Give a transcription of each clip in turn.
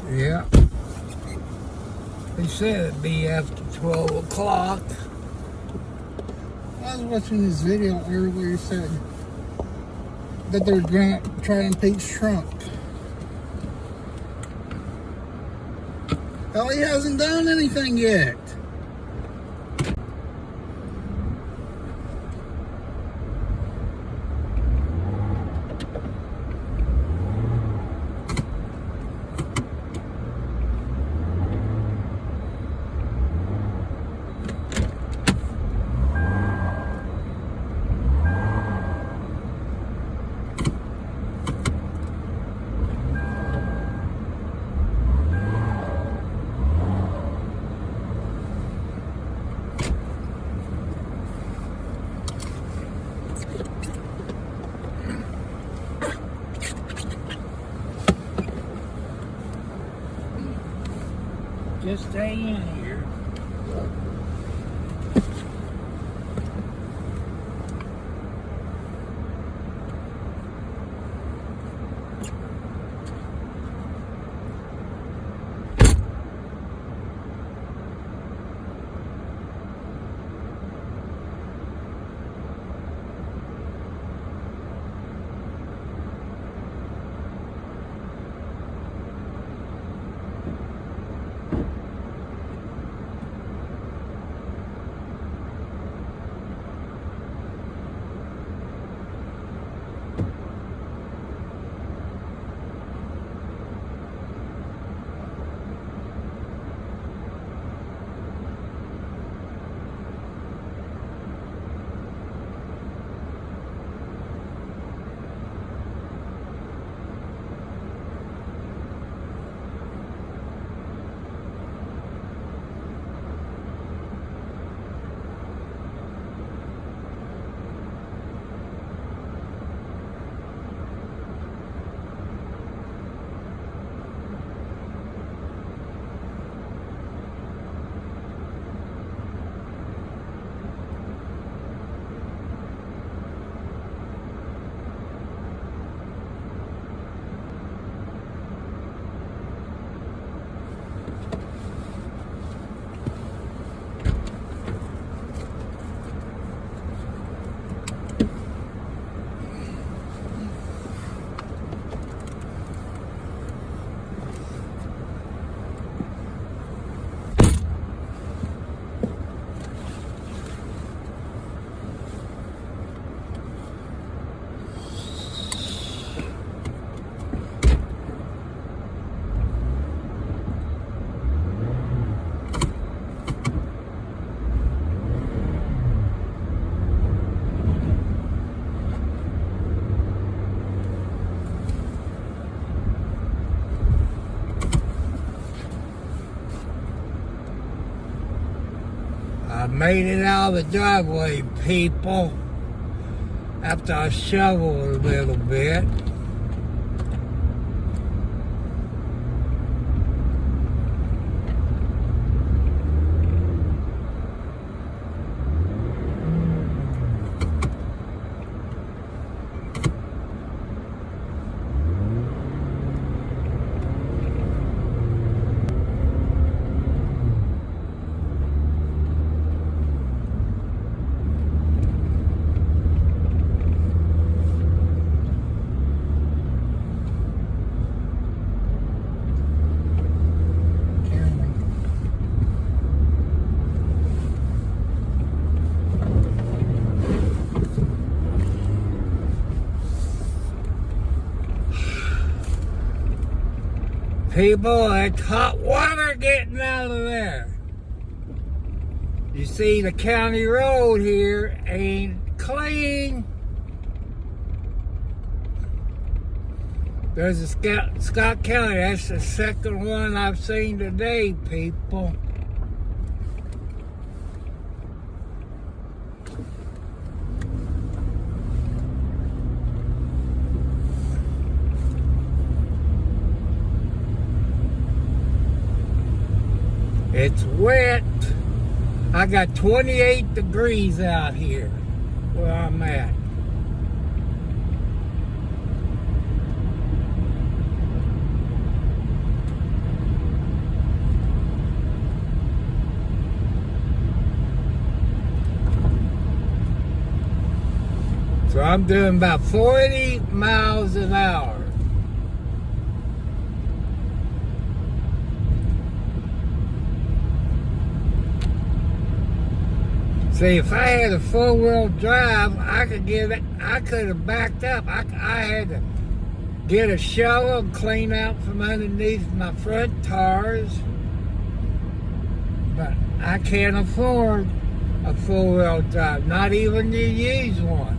Yeah. They said it'd be after 12 o'clock. I was watching this video earlier. It said that they're going to try to impeach Trump. Hell, he hasn't done anything yet. Just stay in here. I made it out of the driveway, people, after I shoveled a little bit. People, it's hot water getting out of there. You see, the county road here ain't clean. There's a Scott County. That's the second one I've seen today, people. It's wet. I got 28 degrees out here where I'm at. I'm doing about 40 miles an hour. See, if I had a four-wheel drive, I could have backed up. I had to get a shovel and clean out from underneath my front tires. But I can't afford a four-wheel drive, not even to use one.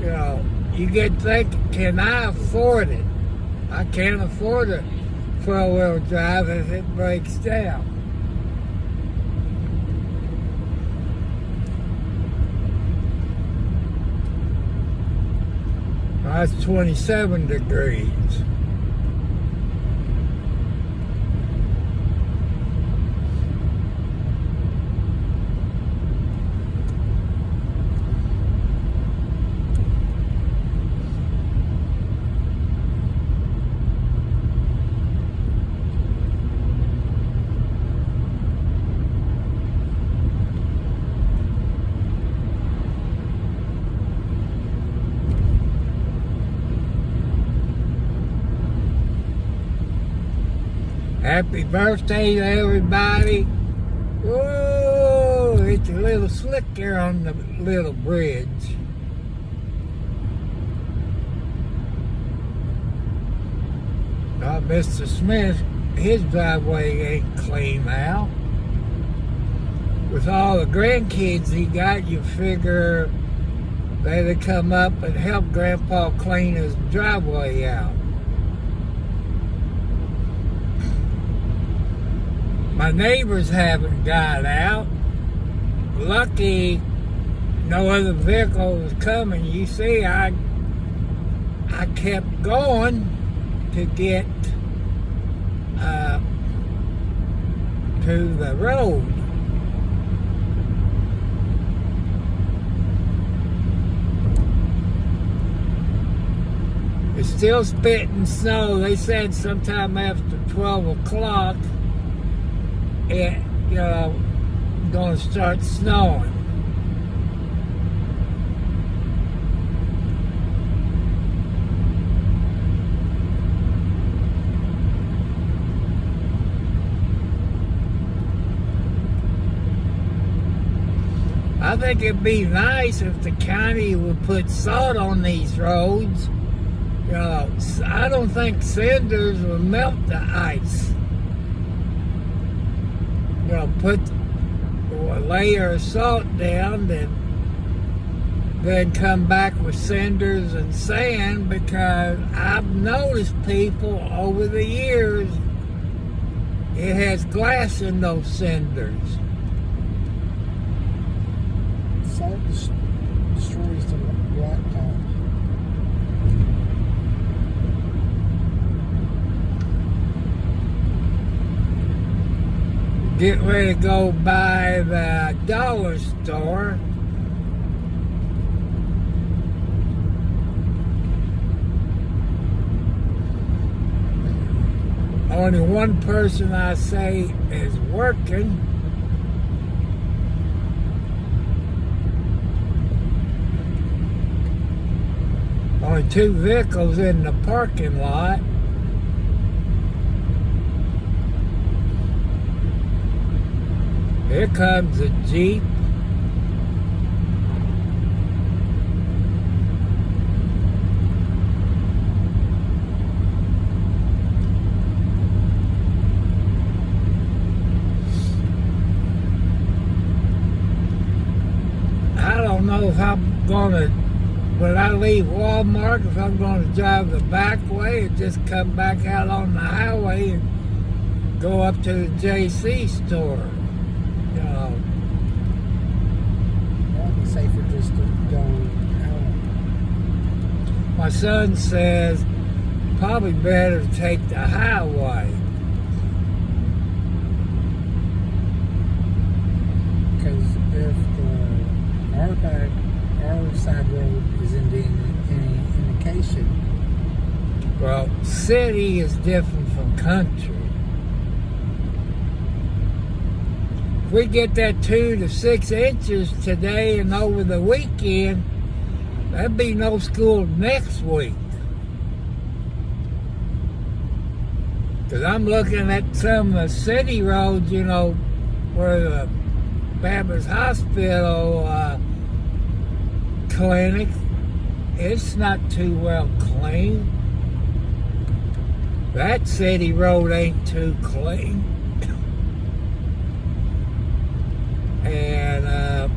You know, you get thinking, can I afford it? I can't afford a four-wheel drive if it breaks down. That's 27 degrees. Happy birthday to everybody. Whoa, it's a little slick there on the little bridge. Mr. Smith, his driveway ain't clean now. With all the grandkids he got, you figure they'd come up and help Grandpa clean his driveway out. My neighbors haven't got out. Lucky no other vehicle was coming. You see, I kept going to get to the road. It's still spitting snow. They said sometime after 12 o'clock it, gonna start snowing. I think it'd be nice if the county would put salt on these roads. I don't think cinders will melt the ice. Put a layer of salt down, then come back with cinders and sand, because I've noticed people over the years, it has glass in those cinders. Salt destroys the blacktop. Get ready to go by the dollar store. Only one person I say is working. Only two vehicles in the parking lot. Here comes a Jeep. I don't know if I'm gonna, when I leave Walmart, if I'm gonna drive the back way or just come back out on the highway and go up to the JC store. It'd be safer just to go out. My son says probably better to take the highway. Because if our side road is any indication. Well, city is different from country. we get that 2 to 6 inches today and over the weekend, there'd be no school next week. Because I'm looking at some of the city roads, you know, where the Baptist Hospital clinic, it's not too well clean. That city road ain't too clean. And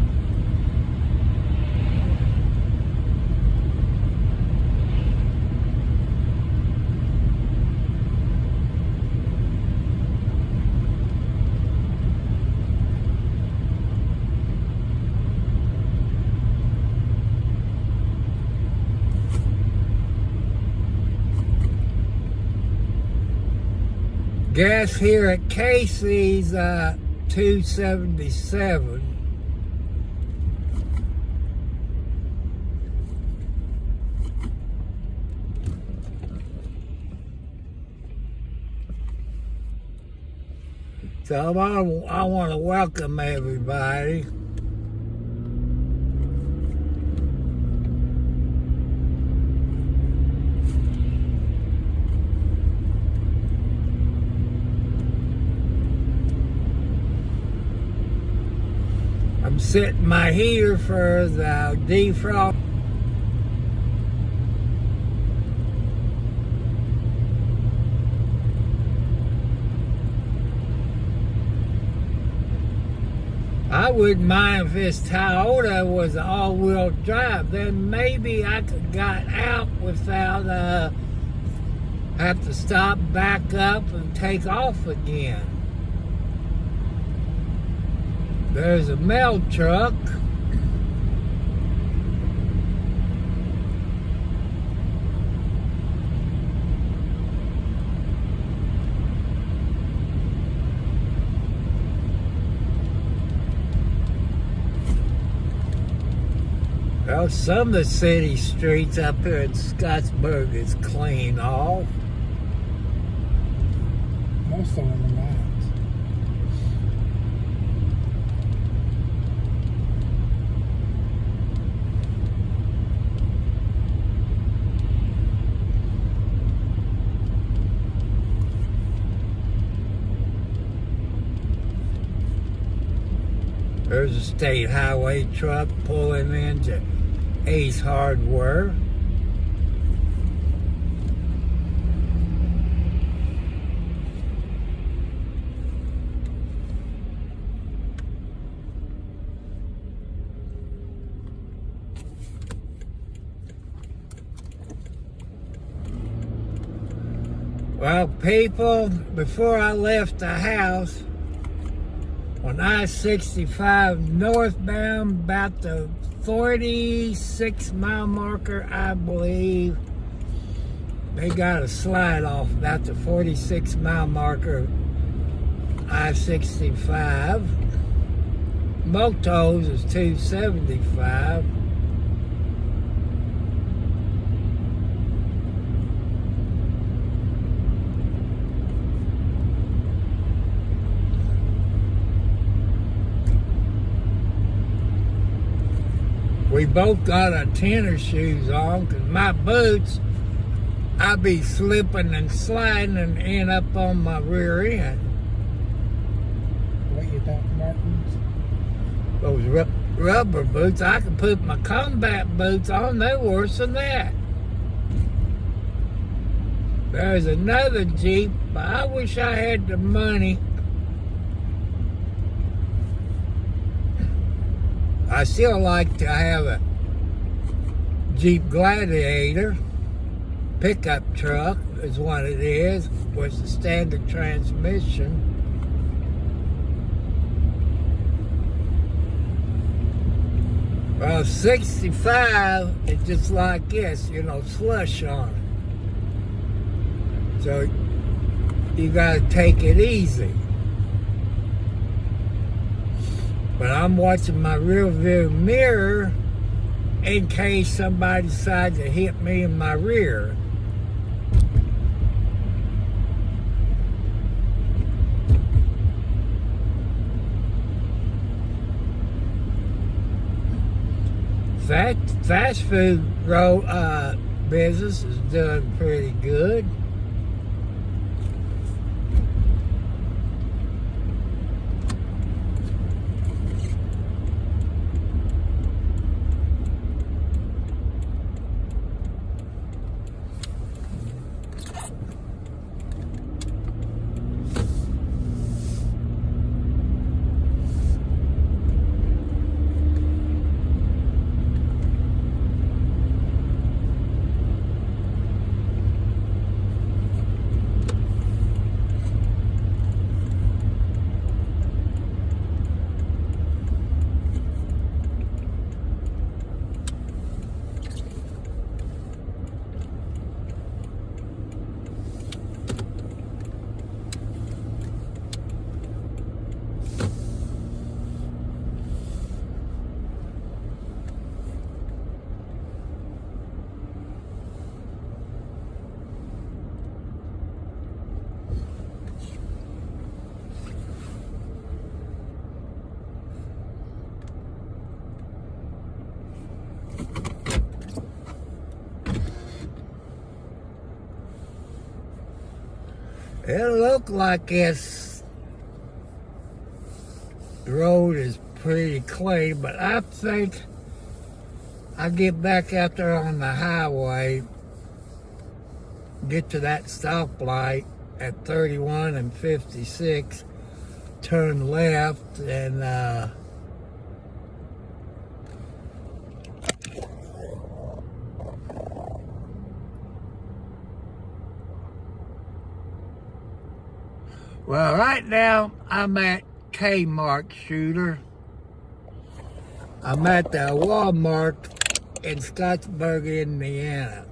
gas here at Casey's $2.77. So I want to welcome everybody. I'm setting my heater for the defrost. I wouldn't mind if this Toyota was an all-wheel drive. Then maybe I could got out without have to stop, back up, and take off again. There's a mail truck. Well, some of the city streets up here in Scottsburg is clean off. Most of them are not. There's a state highway truck pulling into Ace Hardware. Well, people, before I left the house, on I-65 northbound, about the 46-mile marker, I believe, they got a slide off about the 46-mile marker, I-65. Motos is 275. We both got our tennis shoes on, because my boots, I be slipping and sliding and end up on my rear end. What you Doc Martens? Those rubber boots, I can put my combat boots on, they're worse than that. There's another Jeep, but I wish I had the money. I still like to have a Jeep Gladiator pickup truck is what it is, with the standard transmission. Well, 65 is just like this, you know, slush on it. So you gotta take it easy. But I'm watching my rear view mirror in case somebody decides to hit me in my rear. Fast food business is doing pretty good. It look like the road is pretty clean, but I think I get back out there on the highway, get to that stoplight at 31 and 56, turn left, and well, right now I'm at Kmart, Shooter. I'm at the Walmart in Scottsburg, Indiana.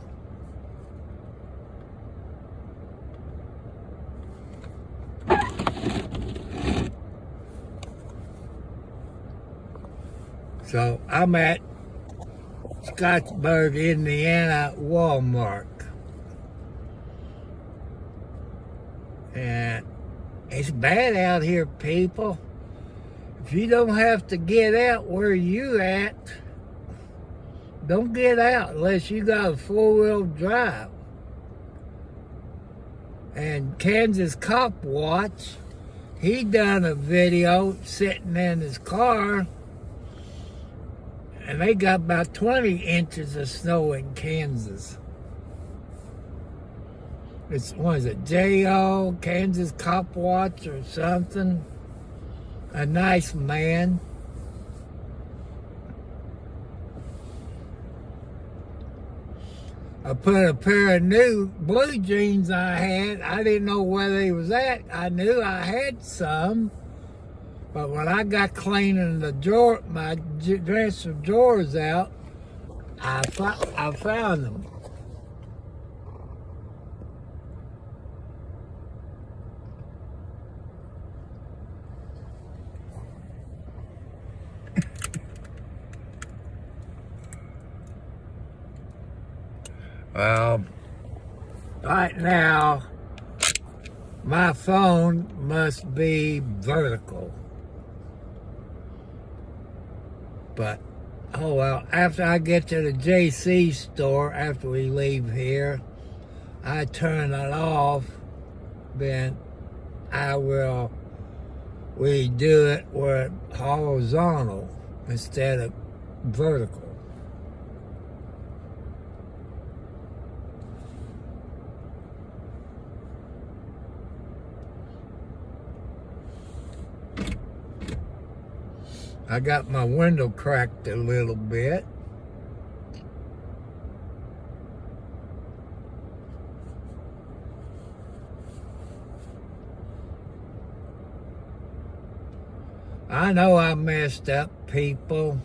So I'm at Scottsburg, Indiana, Walmart. And it's bad out here, people. If you don't have to get out where you at, don't get out unless you got a four-wheel drive. And Kansas Cop Watch, he done a video sitting in his car, and they got about 20 inches of snow in Kansas. It's, what is it, J.O., Kansas Cop Watch or something? A nice man. I put a pair of new blue jeans I had. I didn't know where they was at. I knew I had some. But when I got cleaning my dresser drawers out, I found them. Well, right now, my phone must be vertical. But, oh well, after I get to the JC store, after we leave here, I turn it off, then I will redo it where it's horizontal instead of vertical. I got my window cracked a little bit. I know I messed up, people.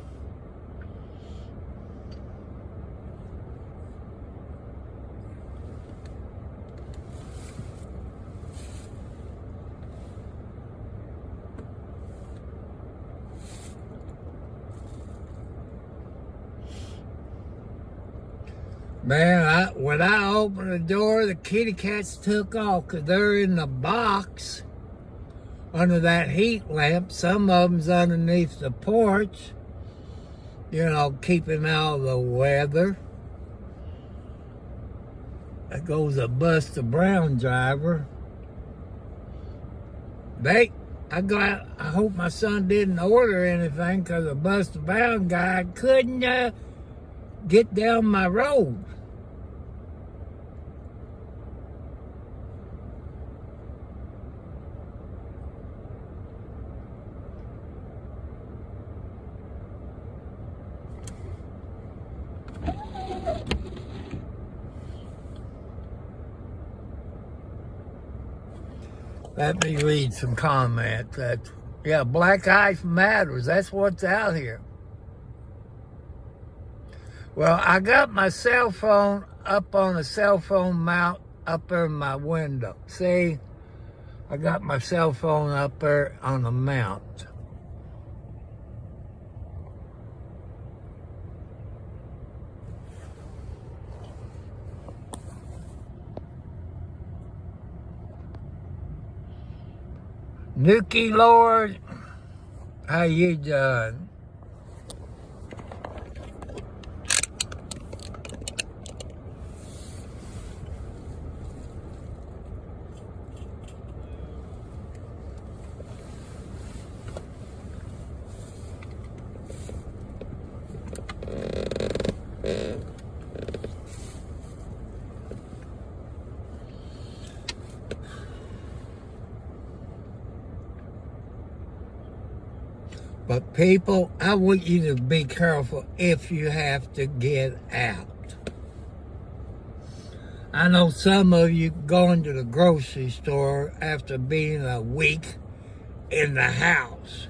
Man, when I opened the door, the kitty cats took off because they're in the box under that heat lamp. Some of them's underneath the porch. keeping out the weather. There goes a Buster Brown driver. I hope my son didn't order anything, because a Buster Brown guy couldn't get down my road. Let me read some comments. Black Ice matters. That's what's out here. Well, I got my cell phone up on a cell phone mount up there in my window. See? I got my cell phone up there on the mount. Nuki Lord, how you doing? But people, I want you to be careful if you have to get out. I know some of you going to the grocery store after being a week in the house.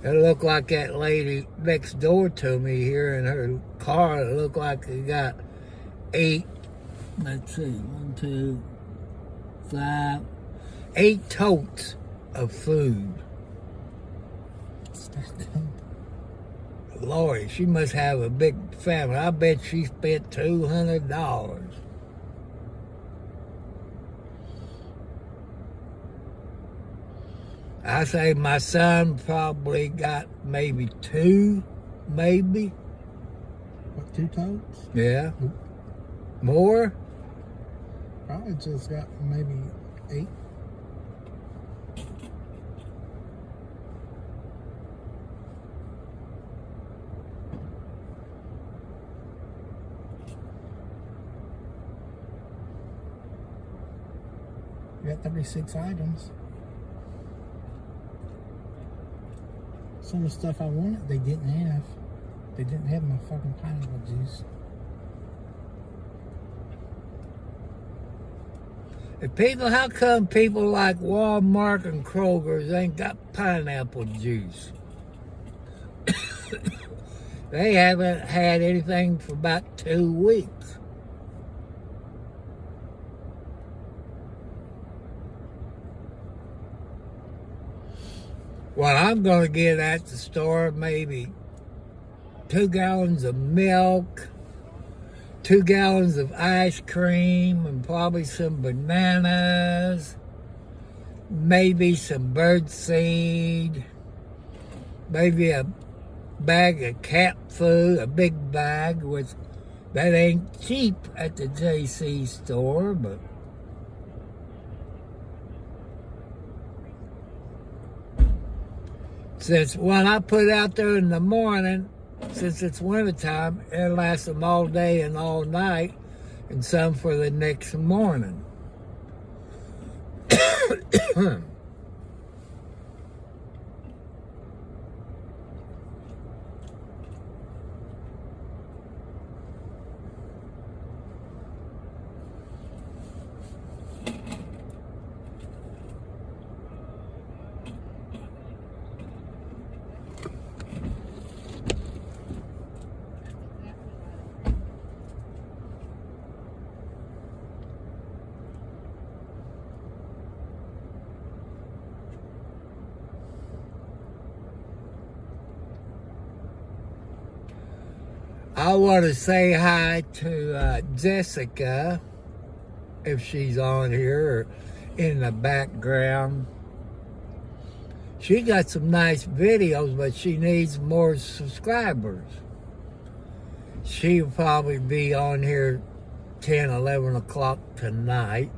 It looked like that lady next door to me here in her car. It looked like it got 8 totes of food. Lord, she must have a big family. I bet she spent $200. I say my son probably got maybe 2, maybe. What, 2 totes? Yeah. More? Probably just got maybe 8. You got 36 items. Some of the stuff I wanted, they didn't have. They didn't have my fucking pineapple juice. How come people like Walmart and Kroger's ain't got pineapple juice? They haven't had anything for about 2 weeks. Well, I'm going to get at the store maybe 2 gallons of milk, 2 gallons of ice cream, and probably some bananas, maybe some birdseed, maybe a bag of cat food, a big bag, which that ain't cheap at the JC store, but since when I put out there in the morning, since it's wintertime, it lasts them all day and all night, and some for the next morning. I want to say hi to Jessica, if she's on here or in the background. She got some nice videos, but she needs more subscribers. She'll probably be on here 10, 11 o'clock tonight.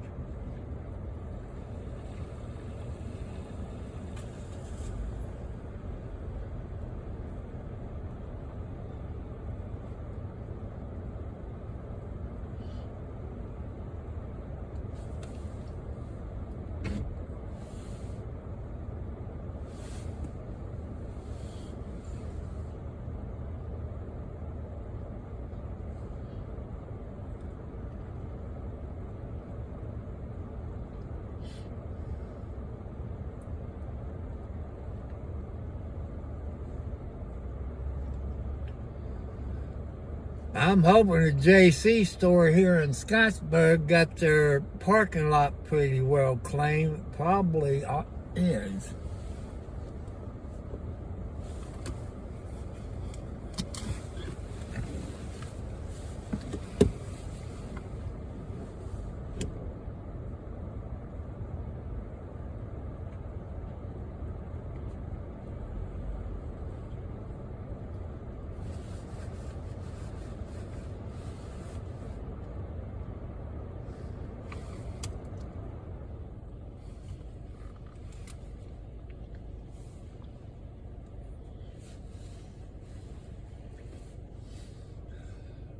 I'm hoping the JC store here in Scottsburg got their parking lot pretty well claimed. Probably is.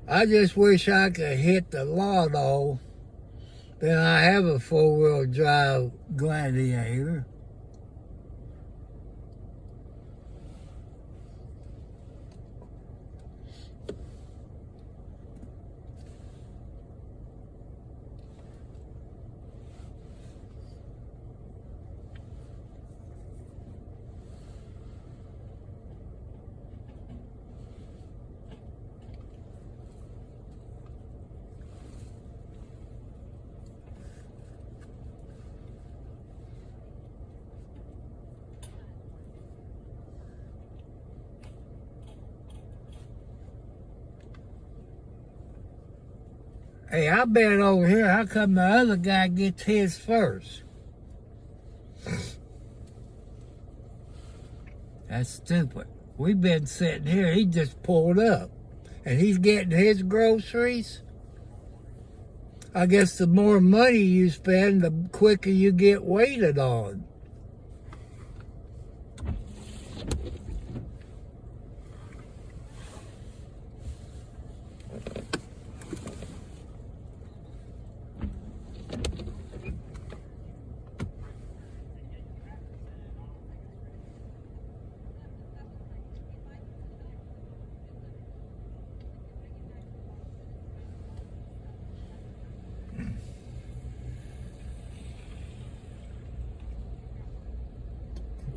I just wish I could hit the lotto. Then I have a four-wheel drive Gladiator. Hey, I bet over here, how come the other guy gets his first? That's stupid. We've been sitting here, he just pulled up. And he's getting his groceries. I guess the more money you spend, the quicker you get waited on.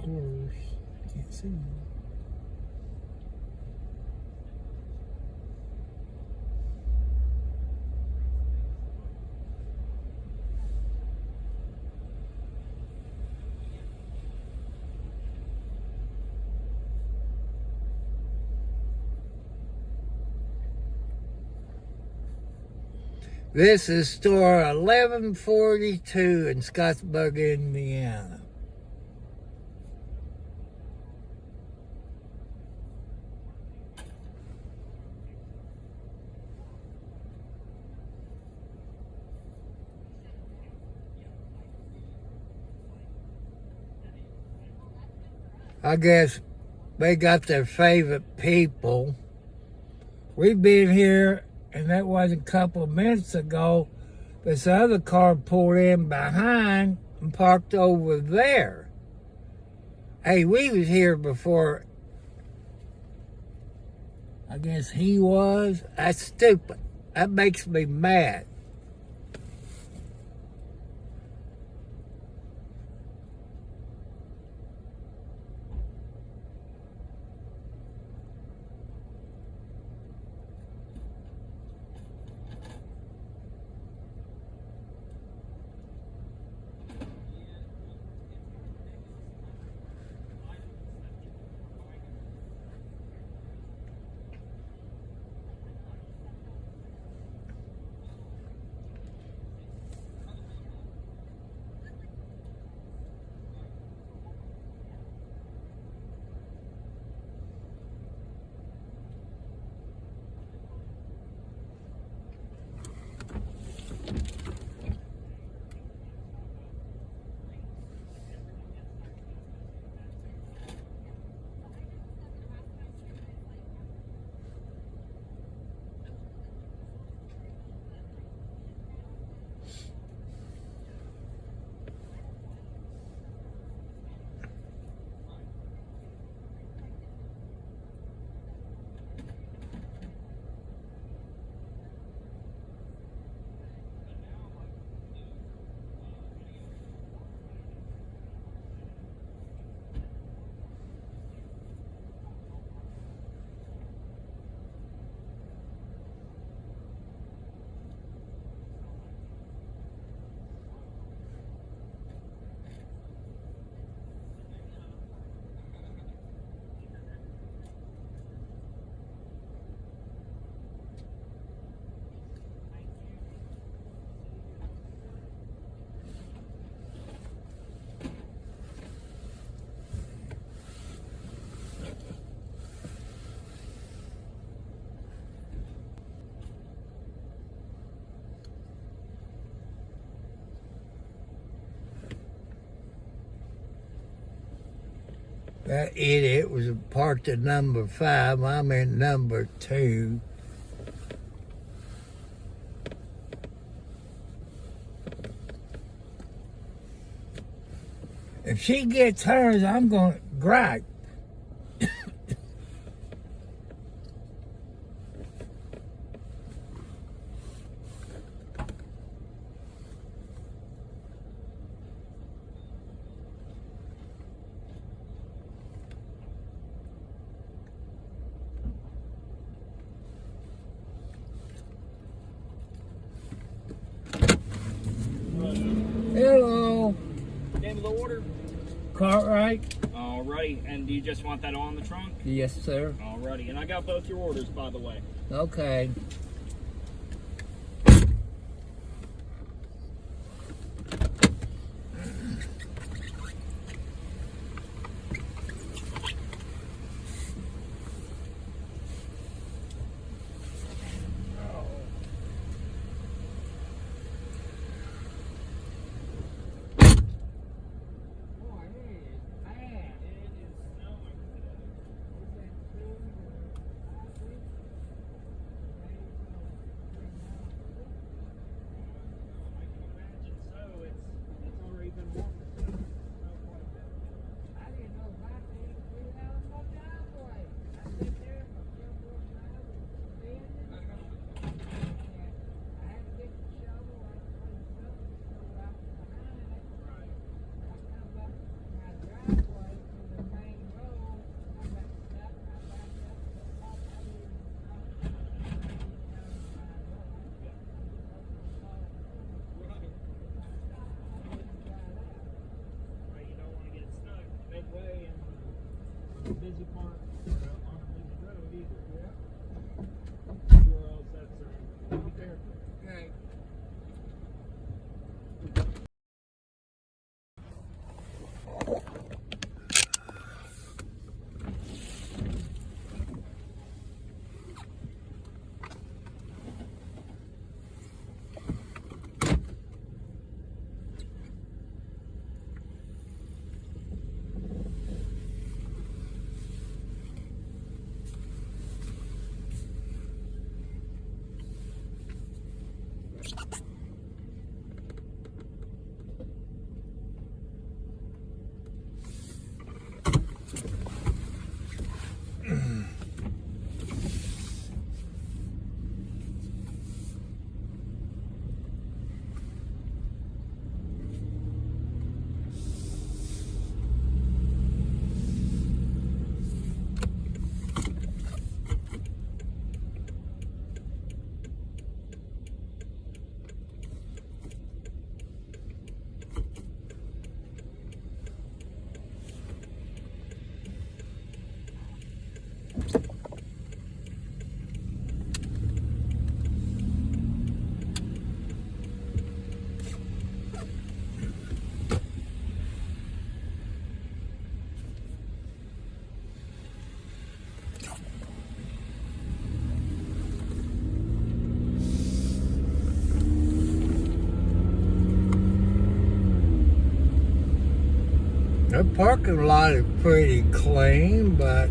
Of course, can't see you. This is store 1142 in Scottsburg, Indiana. I guess they got their favorite people. We've been here, and that was a couple of minutes ago. This other car pulled in behind and parked over there. Hey, we was here before. I guess he was. That's stupid. That makes me mad. That idiot was parked at number 5. I'm in number 2. If she gets hers, I'm going to gripe. Hello. Name of the order? Cartwright? Alrighty, and do you just want that on the trunk? Yes, sir. Alrighty, and I got both your orders, by the way. Okay. Busy part on a busy road either. Yeah. Or else that's be careful. Okay. The parking lot is pretty clean, but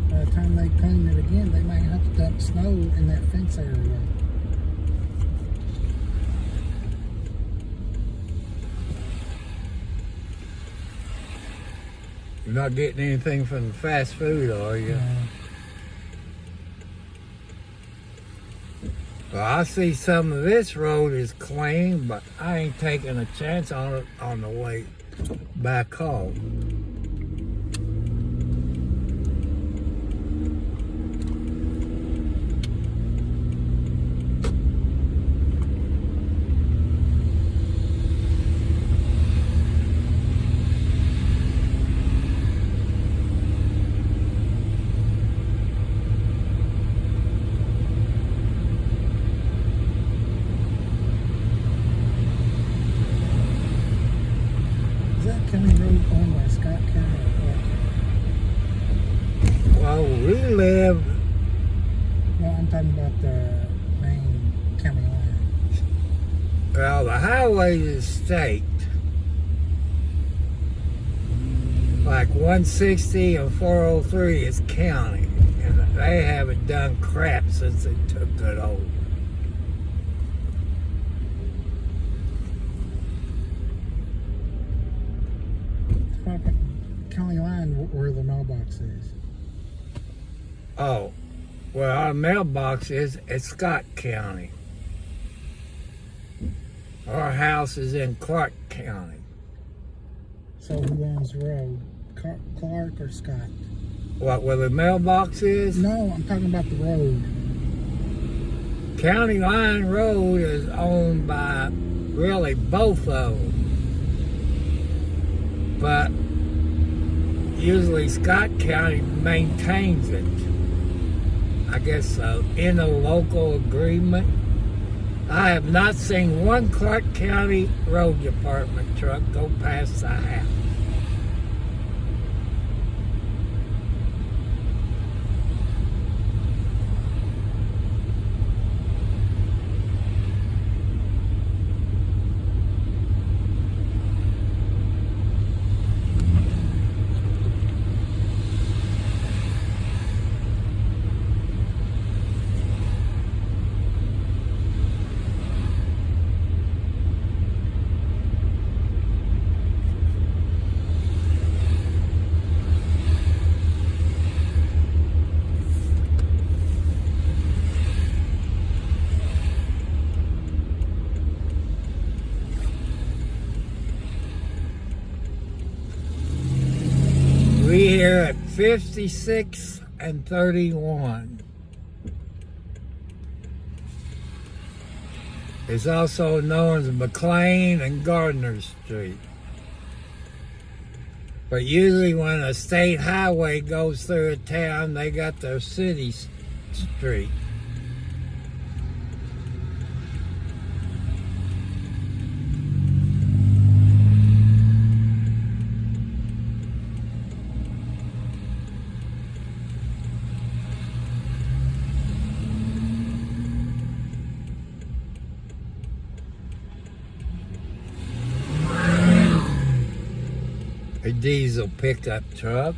by the time they clean it again, they might have to dump snow in that fence area. you're not getting anything from the fast food, are you? Well, I see some of this road is clean, but I ain't taking a chance on it on the way back home. Is that County Road owned by Sky Well, the highways is state. Like 160 and 403 is county. And they haven't done crap since they took it over. County line where the mailbox is. Oh, well, our mailbox is at Scott County. Our house is in Clark County. So who owns the road? Clark or Scott? What, where the mailbox is? No, I'm talking about the road. County Line Road is owned by really both of them. But usually Scott County maintains it. I guess so, in a local agreement. I have not seen one Clark County Road Department truck go past the house. We here at 56 and 31. It's also known as McLean and Gardner Street. But usually when a state highway goes through a town, they got their city street. A diesel pickup truck.